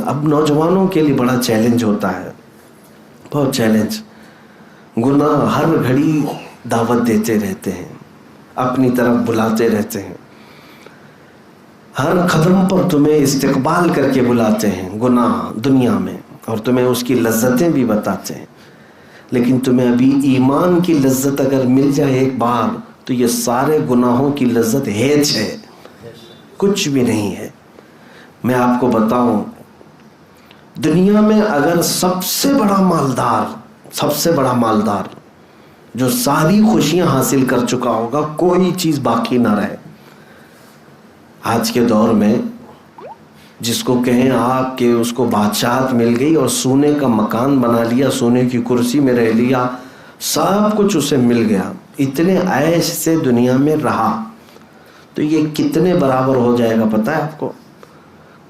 اب نوجوانوں کے لیے بڑا چیلنج ہوتا ہے، بہت چیلنج. گناہ ہر گھڑی دعوت دیتے رہتے ہیں، اپنی طرف بلاتے رہتے ہیں، ہر قدم پر تمہیں استقبال کر کے بلاتے ہیں گناہ دنیا میں، اور تمہیں اس کی لذتیں بھی بتاتے ہیں. لیکن تمہیں ابھی ایمان کی لذت اگر مل جائے ایک بار تو یہ سارے گناہوں کی لذت ہیچ ہے، کچھ بھی نہیں ہے. میں آپ کو بتاؤں، دنیا میں اگر سب سے بڑا مالدار جو ساری خوشیاں حاصل کر چکا ہوگا، کوئی چیز باقی نہ رہے. آج کے دور میں جس کو کہیں آپ کہ اس کو بادشاہت مل گئی اور سونے کا مکان بنا لیا، سونے کی کرسی میں رہ لیا، سب کچھ اسے مل گیا، اتنے عیش سے دنیا میں رہا، تو یہ کتنے برابر ہو جائے گا پتہ ہے آپ کو؟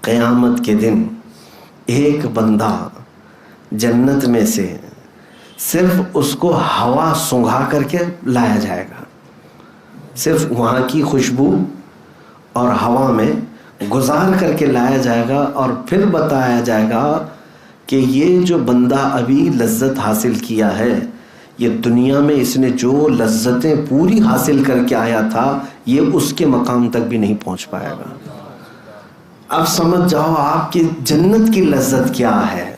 قیامت کے دن ایک بندہ جنت میں سے صرف اس کو ہوا سونگھا کر کے لایا جائے گا، صرف وہاں کی خوشبو اور ہوا میں گزار کر کے لایا جائے گا، اور پھر بتایا جائے گا کہ یہ جو بندہ ابھی لذت حاصل کیا ہے، یہ دنیا میں اس نے جو لذتیں پوری حاصل کر کے آیا تھا، یہ اس کے مقام تک بھی نہیں پہنچ پائے گا. اب سمجھ جاؤ آپ کی جنت کی لذت کیا ہے.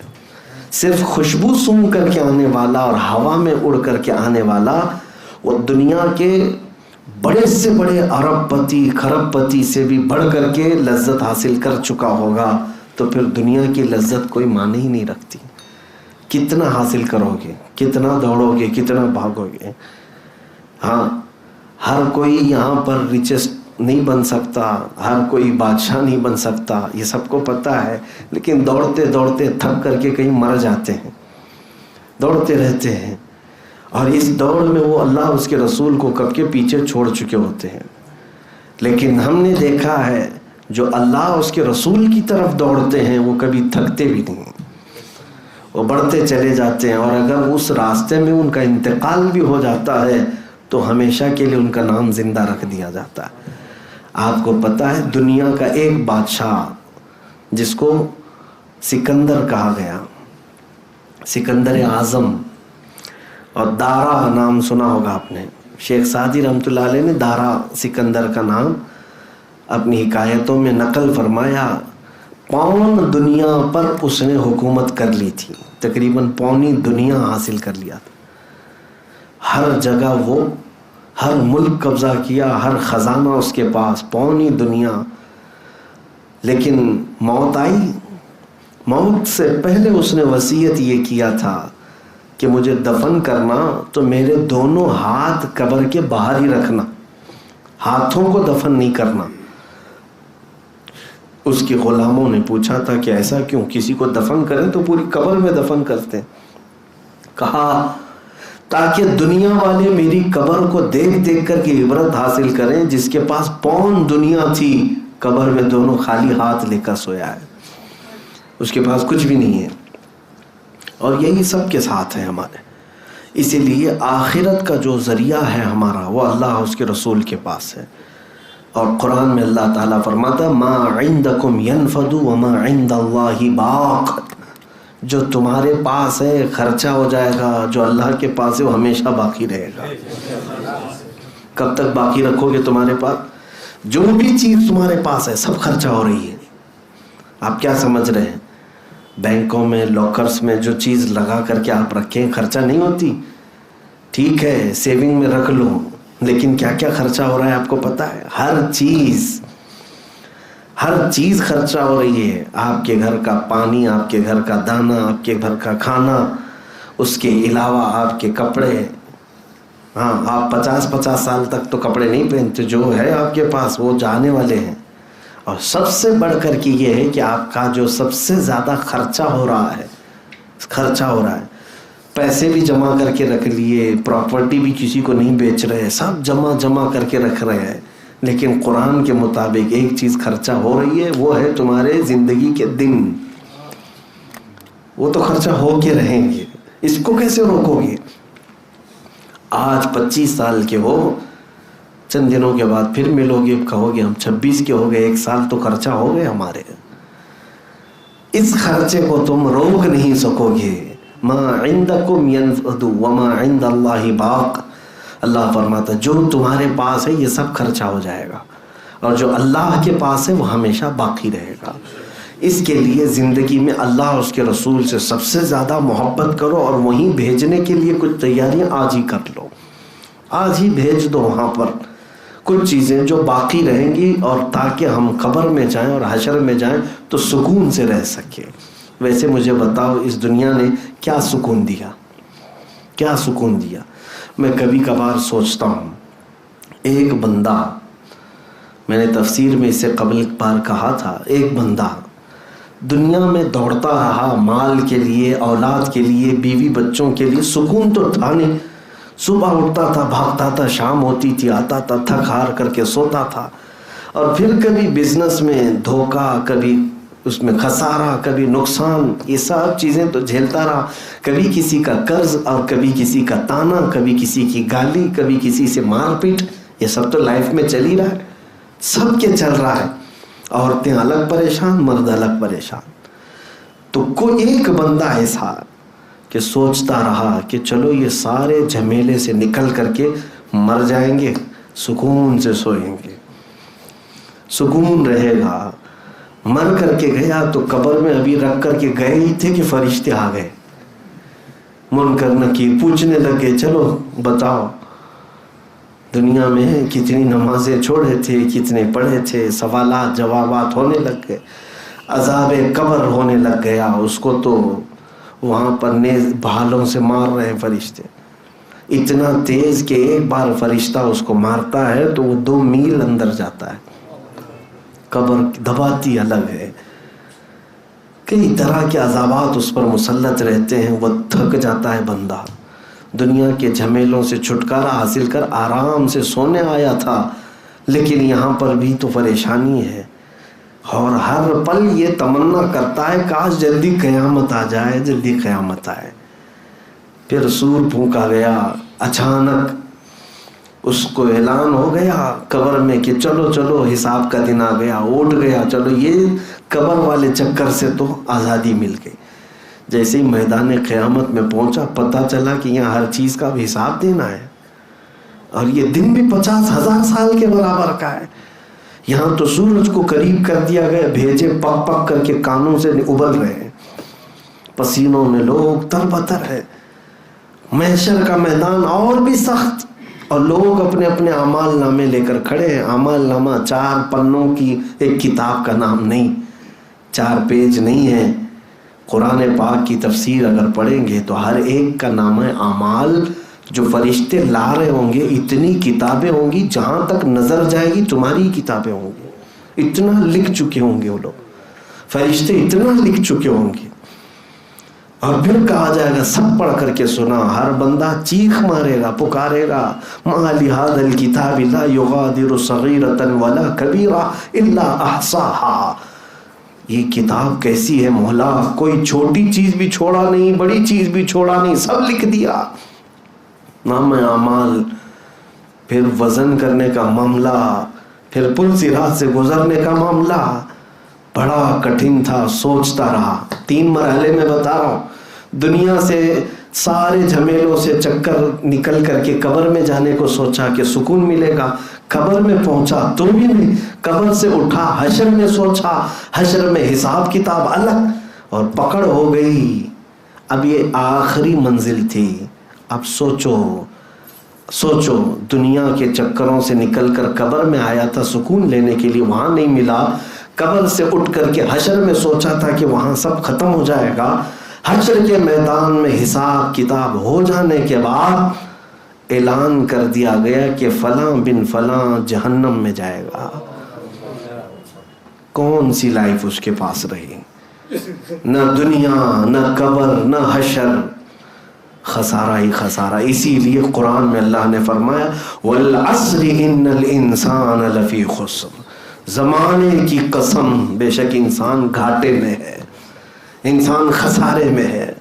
صرف خوشبو سونگھ کر کے آنے والا اور ہوا میں اڑ کر کے آنے والا، وہ دنیا کے بڑے سے بڑے ارب پتی کھرب پتی سے بھی بڑھ کر کے لذت حاصل کر چکا ہوگا، تو پھر دنیا کی لذت کوئی معنی ہی نہیں رکھتی. کتنا حاصل کرو گے، کتنا دوڑو گے، کتنا بھاگو گے. ہاں، ہر کوئی یہاں پر ریچسٹ نہیں بن سکتا، ہر کوئی بادشاہ نہیں بن سکتا، یہ سب کو پتہ ہے. لیکن دوڑتے دوڑتے تھک کر کے کہیں مر جاتے ہیں، دوڑتے رہتے ہیں، اور اس دوڑ میں وہ اللہ اس کے رسول کو کب کے پیچھے چھوڑ چکے ہوتے ہیں. لیکن ہم نے دیکھا ہے جو اللہ اس کے رسول کی طرف دوڑتے ہیں وہ کبھی تھکتے بھی نہیں، وہ بڑھتے چلے جاتے ہیں. اور اگر اس راستے میں ان کا انتقال بھی ہو جاتا ہے تو ہمیشہ کے لیے ان کا نام زندہ رکھ دیا جاتا ہے. آپ کو پتہ ہے دنیا کا ایک بادشاہ جس کو سکندر کہا گیا، سکندر اعظم، اور دارا نام سنا ہوگا آپ نے، شیخ سعدی رحمۃ اللہ علیہ نے دارا سکندر کا نام اپنی حکایتوں میں نقل فرمایا. پون دنیا پر اس نے حکومت کر لی تھی، تقریباً پونی دنیا حاصل کر لیا تھا. ہر جگہ وہ ہر ملک قبضہ کیا، ہر خزانہ اس کے پاس، پونی دنیا. لیکن موت آئی، موت سے پہلے اس نے وصیت یہ کیا تھا کہ مجھے دفن کرنا تو میرے دونوں ہاتھ قبر کے باہر ہی رکھنا، ہاتھوں کو دفن نہیں کرنا. اس کے غلاموں نے پوچھا تھا کہ ایسا کیوں، کسی کو دفن کریں تو پوری قبر میں دفن کرتے. کہا تاکہ دنیا والے میری قبر کو دیکھ دیکھ کر کے عبرت حاصل کریں، جس کے پاس پون دنیا تھی قبر میں دونوں خالی ہاتھ لے کر سویا ہے، اس کے پاس کچھ بھی نہیں ہے. اور یہی سب کے ساتھ ہے ہمارے. اسی لیے آخرت کا جو ذریعہ ہے ہمارا وہ اللہ اس کے رسول کے پاس ہے. اور قرآن میں اللہ تعالیٰ فرماتا ما عندکم ینفد وما عند اللہ باق، جو تمہارے پاس ہے خرچہ ہو جائے گا، جو اللہ کے پاس ہے وہ ہمیشہ باقی رہے گا. کب تک باقی رکھو گے تمہارے پاس؟ جو بھی چیز تمہارے پاس ہے سب خرچہ ہو رہی ہے. آپ کیا سمجھ رہے ہیں؟ بینکوں میں لاکرز میں جو چیز لگا کر کے آپ رکھیں خرچہ نہیں ہوتی، ٹھیک ہے سیونگ میں رکھ لو، لیکن کیا کیا خرچہ ہو رہا ہے آپ کو پتہ ہے؟ ہر چیز خرچہ ہو رہی ہے. آپ کے گھر کا پانی، آپ کے گھر کا دانا، آپ کے گھر کا کھانا، اس کے علاوہ آپ کے کپڑے. ہاں، آپ 50 سال تک تو کپڑے نہیں پہنتے، جو ہے آپ کے پاس وہ جانے والے ہیں. اور سب سے بڑھ کر کے یہ ہے کہ آپ کا جو سب سے زیادہ خرچہ ہو رہا ہے، پیسے بھی جمع کر کے رکھ لیے، پراپرٹی بھی کسی کو نہیں بیچ رہے، سب جمع کر کے رکھ رہے ہیں. لیکن قرآن کے مطابق ایک چیز خرچہ ہو رہی ہے، وہ ہے تمہارے زندگی کے دن. وہ تو خرچہ ہو کے رہیں گے، اس کو کیسے روکو گے؟ آج 25 سال کے ہو، چند دنوں کے بعد پھر ملو گے، کہو گے ہم 26 کے ہو گئے، 1 سال تو خرچہ ہو گئے ہمارے. اس خرچے کو تم روک نہیں سکو گے. ما عندکم ینفد وما عند اللہ باق. اللہ فرماتا جو تمہارے پاس ہے یہ سب خرچہ ہو جائے گا، اور جو اللہ کے پاس ہے وہ ہمیشہ باقی رہے گا. اس کے لیے زندگی میں اللہ اور اس کے رسول سے سب سے زیادہ محبت کرو، اور وہیں بھیجنے کے لیے کچھ تیاریاں آج ہی کر لو. آج ہی بھیج دو وہاں پر کچھ چیزیں جو باقی رہیں گی، اور تاکہ ہم قبر میں جائیں اور حشر میں جائیں تو سکون سے رہ سکیں. ویسے مجھے بتاؤ اس دنیا نے کیا سکون دیا، کیا سکون دیا؟ میں کبھی کبھار سوچتا ہوں، ایک بندہ، میں نے تفسیر میں اس سے قبل بار کہا تھا، ایک بندہ دنیا میں دوڑتا رہا مال کے لیے، اولاد کے لیے، بیوی بچوں کے لیے، سکون تو تھا نہیں. صبح اٹھتا تھا، بھاگتا تھا، شام ہوتی تھی آتا تھا، تھک ہار کر کے سوتا تھا، اور پھر کبھی بزنس میں دھوکہ، کبھی اس میں خسارہ، کبھی نقصان، یہ سب چیزیں تو جھیلتا رہا. کبھی کسی کا قرض، اور کبھی کسی کا تانا، کبھی کسی کی گالی، کبھی کسی سے مار پیٹ. یہ سب تو لائف میں چل ہی رہا ہے، سب کے چل رہا ہے. عورتیں الگ پریشان، مرد الگ پریشان. تو کوئی ایک بندہ ایسا کہ سوچتا رہا کہ چلو یہ سارے جھمیلے سے نکل کر کے مر جائیں گے، سکون سے سوئیں گے، سکون رہے گا. مر کر کے گیا تو قبر میں ابھی رکھ کر کے گئے ہی تھے کہ فرشتے آ گئے، منکر نکیر پوچھنے لگے، چلو بتاؤ دنیا میں کتنی نمازیں چھوڑے تھے، کتنے پڑھے تھے. سوالات جوابات ہونے لگ گئے، عذاب قبر ہونے لگ گیا. اس کو تو وہاں پر نیز بھالوں سے مار رہے ہیں فرشتے، اتنا تیز کہ ایک بار فرشتہ اس کو مارتا ہے تو وہ 2 میل اندر جاتا ہے. قبر دباتی الگ ہے، کئی طرح کے عذابات اس پر مسلط رہتے ہیں. وہ تھک جاتا ہے بندہ، دنیا کے جھمیلوں سے چھٹکارا حاصل کر آرام سے سونے آیا تھا، لیکن یہاں پر بھی تو پریشانی ہے. اور ہر پل یہ تمنا کرتا ہے کاش جلدی قیامت آ جائے، جلدی قیامت آئے. پھر سور پھونکا گیا، اچانک اس کو اعلان ہو گیا قبر میں کہ چلو چلو حساب کا دن آ گیا. اٹھ گیا، چلو یہ قبر والے چکر سے تو آزادی مل گئی. جیسے ہی میدان قیامت میں پہنچا پتہ چلا کہ یہاں ہر چیز کا حساب دینا ہے، اور یہ دن بھی 50,000 سال کے برابر کا ہے. یہاں تو سورج کو قریب کر دیا گیا، بھیجے پک پک کر کے کانوں سے ابل رہے ہیں، پسینوں میں لوگ تربتر ہے. محشر کا میدان اور بھی سخت، اور لوگ اپنے اپنے اعمال نامے لے کر کھڑے ہیں. اعمال نامہ 4 پنوں کی ایک کتاب کا نام نہیں، 4 پیج نہیں ہے. قرآن پاک کی تفسیر اگر پڑھیں گے تو ہر ایک کا نام ہے اعمال. جو فرشتے لا رہے ہوں گے اتنی کتابیں ہوں گی، جہاں تک نظر جائے گی تمہاری کتابیں ہوں گی. اتنا لکھ چکے ہوں گے وہ لوگ، فرشتے اتنا لکھ چکے ہوں گے. اور پھر کہا جائے گا سب پڑھ کر کے سنا. ہر بندہ چیخ مارے گا، پکارے گا، ما لہذا الکتاب لا یغادر صغیرۃ ولا کبیرہ الا احصاها. یہ کتاب کیسی ہے مولا، کوئی چھوٹی چیز بھی چھوڑا نہیں، بڑی چیز بھی چھوڑا نہیں، سب لکھ دیا. نام اعمال، پھر وزن کرنے کا معاملہ، پھر پل صراط سے گزرنے کا معاملہ بڑا کٹھن تھا. سوچتا رہا، 3 مرحلے میں بتا رہا ہوں. دنیا سے سارے جھمیلوں سے چکر نکل کر کے قبر میں جانے کو سوچا کہ سکون ملے گا، قبر میں پہنچا تو بھی نہیں. قبر سے اٹھا، حشر میں سوچا، حشر میں حساب کتاب الگ، اور پکڑ ہو گئی. اب یہ آخری منزل تھی. اب سوچو دنیا کے چکروں سے نکل کر قبر میں آیا تھا سکون لینے کے لیے، وہاں نہیں ملا. قبر سے اٹھ کر کے حشر میں سوچا تھا کہ وہاں سب ختم ہو جائے گا. حشر کے میدان میں حساب کتاب ہو جانے کے بعد اعلان کر دیا گیا کہ فلاں بن فلاں جہنم میں جائے گا. کون سی لائف اس کے پاس رہی؟ نہ دنیا، نہ قبر، نہ حشر، خسارہ ہی خسارہ. اسی لیے قرآن میں اللہ نے فرمایا والعصر ان الانسان لفی خسر. زمانے کی قسم، بے شک انسان گھاٹے میں ہے، انسان خسارے میں ہے.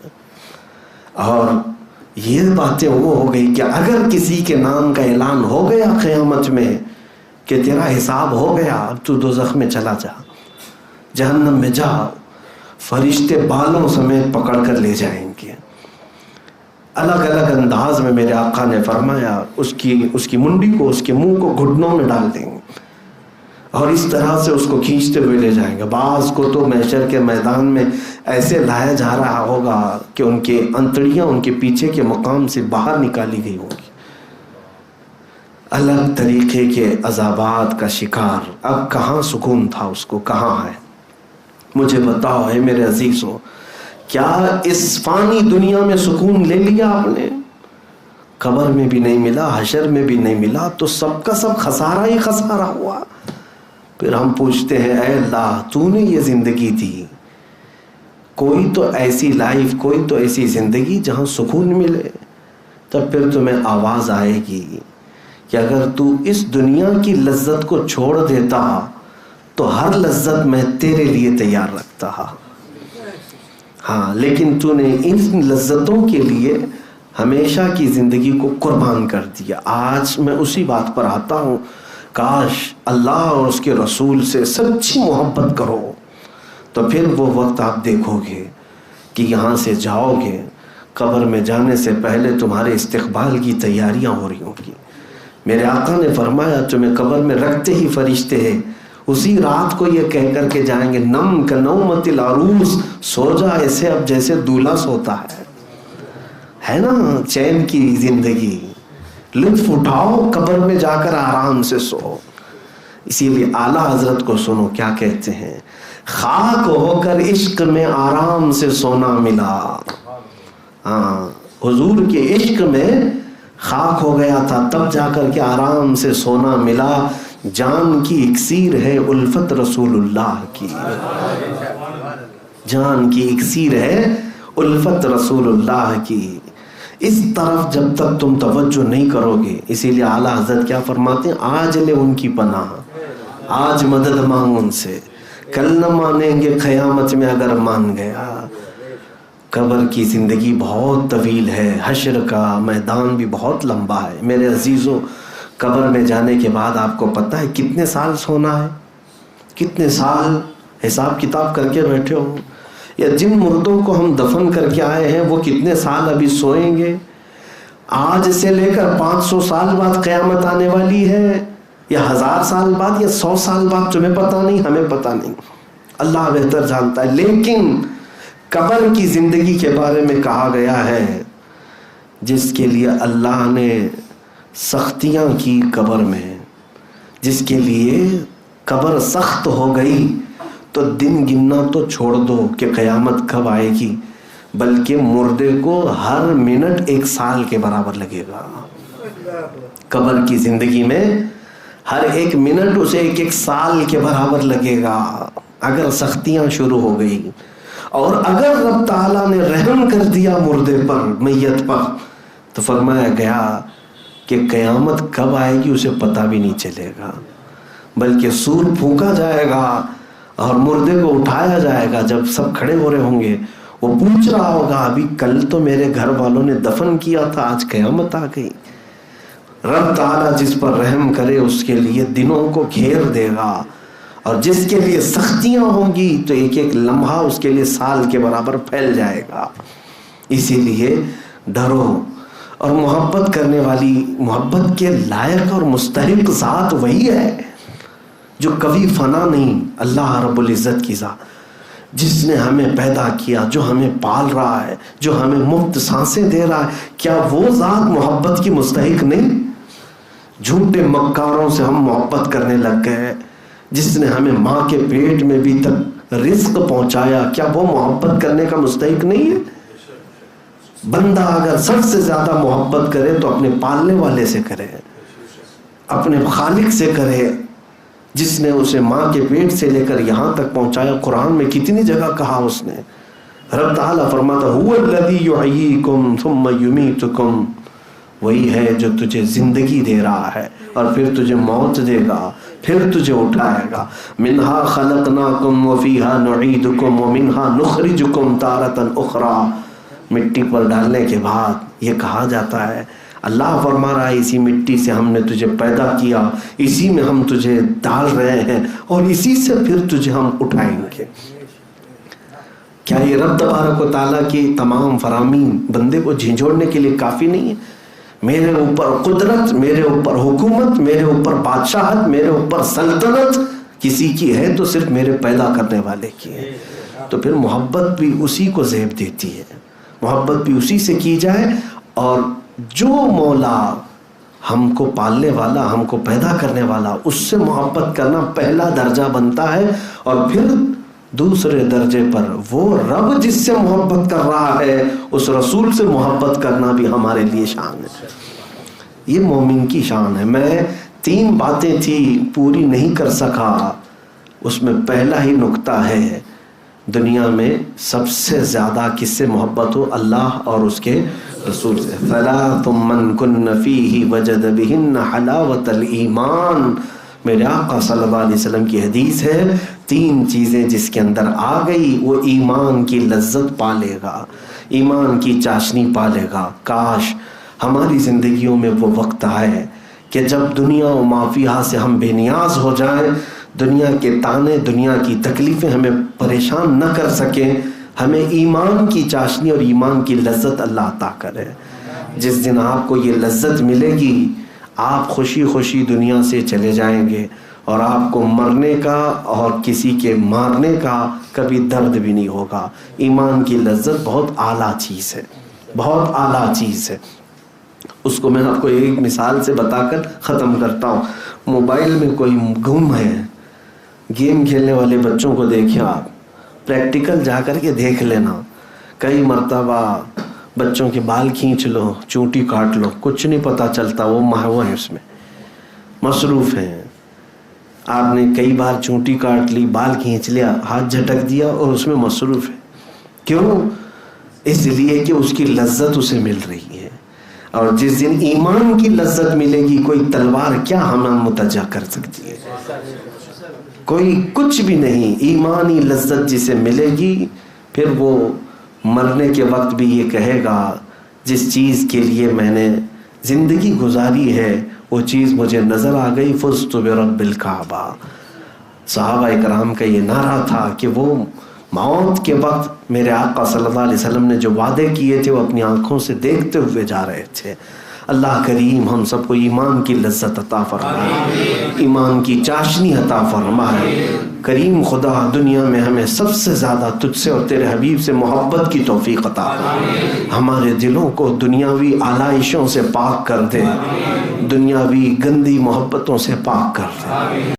اور یہ باتیں وہ ہو گئی کہ اگر کسی کے نام کا اعلان ہو گیا قیامت میں کہ تیرا حساب ہو گیا، اب تو دوزخ میں چلا جا، جہنم میں جا، فرشتے بالوں سمیت پکڑ کر لے جائیں گے. الگ الگ انداز میں میرے آقا نے فرمایا اس کی منڈی کو اس کے منہ کو گھٹنوں میں ڈال دیں گے اور اس طرح سے اس کو کھینچتے ہوئے لے جائیں گے. بعض کو تو محشر کے میدان میں ایسے لایا جا رہا ہوگا کہ ان کے انتڑیاں ان کے پیچھے کے مقام سے باہر نکالی گئی ہوں گی. الگ طریقے کے عذابات کا شکار. اب کہاں سکون تھا اس کو, کہاں ہے؟ مجھے بتاؤ ہے میرے عزیزوں, کیا اس فانی دنیا میں سکون لے لیا آپ نے؟ قبر میں بھی نہیں ملا, حشر میں بھی نہیں ملا, تو سب کا سب خسارہ ہی خسارہ ہوا. پھر ہم پوچھتے ہیں اے اللہ تو نے یہ زندگی دی, کوئی تو ایسی لائف, کوئی تو ایسی زندگی جہاں سکون ملے. تب پھر تمہیں آواز آئے گی کہ اگر تو اس دنیا کی لذت کو چھوڑ دیتا تو ہر لذت میں تیرے لیے تیار رکھتا. ہاں, لیکن تو نے ان لذتوں کے لیے ہمیشہ کی زندگی کو قربان کر دیا. آج میں اسی بات پر آتا ہوں, کاش اللہ اور اس کے رسول سے سچی محبت کرو تو پھر وہ وقت آپ دیکھو گے کہ یہاں سے جاؤ گے, قبر میں جانے سے پہلے تمہارے استقبال کی تیاریاں ہو رہی ہوں گی. میرے آقا نے فرمایا تمہیں قبر میں رکھتے ہی فرشتے ہیں اسی رات کو یہ کہہ کر کے جائیں گے, نم کنومت العروس, سو جا ایسے اب جیسے دولہا سوتا ہے نا, چین کی زندگی, لطف اٹھاؤ, قبر میں جا کر آرام سے سو. اسی لیے اعلیٰ حضرت کو سنو کیا کہتے ہیں, خاک ہو کر عشق میں آرام سے سونا ملا. ہاں, حضور کے عشق میں خاک ہو گیا تھا, تب جا کر کے آرام سے سونا ملا. جان کی اکسیر ہے الفت رسول اللہ کی, جان کی اکسیر ہے الفت رسول اللہ کی. اس طرف جب تک تم توجہ نہیں کرو گے, اسی لیے اعلیٰ حضرت کیا فرماتے ہیں, آج لے ان کی پناہ, آج مدد مانگ ان سے, کل نہ مانیں گے قیامت میں اگر مان گیا. قبر کی زندگی بہت طویل ہے, حشر کا میدان بھی بہت لمبا ہے. میرے عزیزوں, قبر میں جانے کے بعد آپ کو پتہ ہے کتنے سال سونا ہے؟ کتنے سال حساب کتاب کر کے بیٹھے ہو, یا جن مردوں کو ہم دفن کر کے آئے ہیں وہ کتنے سال ابھی سوئیں گے؟ آج سے لے کر 500 سال بعد قیامت آنے والی ہے, یا 1000 سال بعد, یا 100 سال بعد, تمہیں پتہ نہیں, ہمیں پتہ نہیں, اللہ بہتر جانتا ہے. لیکن قبر کی زندگی کے بارے میں کہا گیا ہے جس کے لیے اللہ نے سختیاں کی قبر میں, جس کے لیے قبر سخت ہو گئی تو دن گننا تو چھوڑ دو کہ قیامت کب آئے گی, بلکہ مردے کو ہر منٹ 1 سال کے برابر لگے گا. قبر کی زندگی میں ہر 1 منٹ اسے 1 سال کے برابر لگے گا اگر سختیاں شروع ہو گئی. اور اگر رب تعالیٰ نے رحم کر دیا مردے پر, میت پر, تو فرمایا گیا کہ قیامت کب آئے گی اسے پتہ بھی نہیں چلے گا, بلکہ سور پھونکا جائے گا اور مردے کو اٹھایا جائے گا. جب سب کھڑے ہو رہے ہوں گے وہ پوچھ رہا ہوگا ابھی کل تو میرے گھر والوں نے دفن کیا تھا, آج قیامت آ گئی. رب تعالیٰ جس پر رحم کرے اس کے لیے دنوں کو گھیر دے گا, اور جس کے لیے سختیاں ہوں گی تو 1 لمحہ اس کے لیے سال کے برابر پھیل جائے گا. اسی لیے ڈرو, اور محبت کرنے والی, محبت کے لائق اور مستحق ذات وہی ہے جو کبھی فنا نہیں, اللہ رب العزت کی ذات, جس نے ہمیں پیدا کیا, جو ہمیں پال رہا ہے, جو ہمیں مفت سانسیں دے رہا ہے. کیا وہ ذات محبت کی مستحق نہیں؟ جھوٹے مکاروں سے ہم محبت کرنے لگ گئے. جس نے ہمیں ماں کے پیٹ میں بھی تک رزق پہنچایا, کیا وہ محبت کرنے کا مستحق نہیں ہے؟ بندہ اگر سب سے زیادہ محبت کرے تو اپنے پالنے والے سے کرے, اپنے خالق سے کرے, جس نے اسے ماں کے پیٹ سے لے کر یہاں تک پہنچایا. قرآن میں کتنی جگہ کہا اس نے, رب تعالیٰ فرماتا هو الذی یحییکم ثم یمیتکم, وہی ہے جو تجھے زندگی دے رہا ہے اور پھر تجھے موت دے گا, پھر تجھے اٹھائے گا. منہا خلقناکم وفیہا نعیدکم ومنہا نخرجکم تارۃ اخری. مٹی پر ڈالنے کے بعد یہ کہا جاتا ہے, اللہ فرما رہا ہے اسی مٹی سے ہم نے تجھے پیدا کیا, اسی میں ہم تجھے ڈال رہے ہیں, اور اسی سے پھر تجھے ہم اٹھائیں گے. کیا یہ رب تبارک و تعالیٰ کی تمام فرامین بندے کو جھنجھوڑنے کے لیے کافی نہیں ہے؟ میرے اوپر قدرت، میرے اوپر حکومت، میرے اوپر بادشاہت، میرے اوپر سلطنت کسی کی ہے تو صرف میرے پیدا کرنے والے کی ہے. تو پھر محبت بھی اسی کو زیب دیتی ہے، محبت بھی اسی سے کی جائے. اور جو مولا ہم کو پالنے والا، ہم کو پیدا کرنے والا، اس سے محبت کرنا پہلا درجہ بنتا ہے. اور پھر دوسرے درجے پر وہ رب جس سے محبت کر رہا ہے، اس رسول سے محبت کرنا بھی ہمارے لیے شان ہے. یہ مومن کی شان ہے. میں 3 باتیں تھی پوری نہیں کر سکا. اس میں پہلا ہی نقطہ ہے، دنیا میں سب سے زیادہ کس سے محبت ہو؟ اللہ اور اس کے رسول سے. ثلاث من کن فیہ وجد بہن حلاوت الایمان. میرے آقا صلی اللہ علیہ وسلم کی حدیث ہے، 3 چیزیں جس کے اندر آ گئی وہ ایمان کی لذت پالے گا، ایمان کی چاشنی پالے گا. کاش ہماری زندگیوں میں وہ وقت آئے کہ جب دنیا و ما فیہا سے ہم بے نیاز ہو جائیں، دنیا کے تانے، دنیا کی تکلیفیں ہمیں پریشان نہ کر سکیں. ہمیں ایمان کی چاشنی اور ایمان کی لذت اللہ عطا کرے. جس دن آپ کو یہ لذت ملے گی، آپ خوشی خوشی دنیا سے چلے جائیں گے، اور آپ کو مرنے کا اور کسی کے مارنے کا کبھی درد بھی نہیں ہوگا. ایمان کی لذت بہت اعلیٰ چیز ہے، بہت اعلیٰ چیز ہے. اس کو میں آپ کو ایک مثال سے بتا کر ختم کرتا ہوں. موبائل میں کوئی گم ہے، گیم کھیلنے والے بچوں کو دیکھیں آپ، پریکٹیکل جا کر کے دیکھ لینا. کئی مرتبہ بچوں کے بال کھینچ لو، چونٹی کاٹ لو، کچھ نہیں پتہ چلتا، وہ محو ہیں، اس میں مصروف ہیں. آپ نے کئی بار چونٹی کاٹ لی، بال کھینچ لیا، ہاتھ جھٹک دیا اور اس میں مصروف ہے. کیوں؟ اس لیے کہ اس کی لذت اسے مل رہی ہے. اور جس دن ایمان کی لذت ملے گی، کوئی تلوار کیا ہمیں متجہ کر سکتی ہے؟ کوئی کچھ بھی نہیں. ایمانی لذت جسے ملے گی، پھر وہ مرنے کے وقت بھی یہ کہے گا جس چیز کے لیے میں نے زندگی گزاری ہے وہ چیز مجھے نظر آ گئی، فزت برب الکعبہ. صحابہ اکرام کا یہ نعرہ تھا کہ وہ موت کے وقت میرے آقا صلی اللہ علیہ وسلم نے جو وعدے کیے تھے وہ اپنی آنکھوں سے دیکھتے ہوئے جا رہے تھے. اللہ کریم ہم سب کو ایمان کی لذت عطا فرمائے، ایمان کی چاشنی عطا فرمائے. کریم خدا دنیا میں ہمیں سب سے زیادہ تجھ سے اور تیرے حبیب سے محبت کی توفیق عطا فرمائے. ہمارے دلوں کو دنیاوی آلائشوں سے پاک کر دے، دنیاوی گندی محبتوں سے پاک کر دے.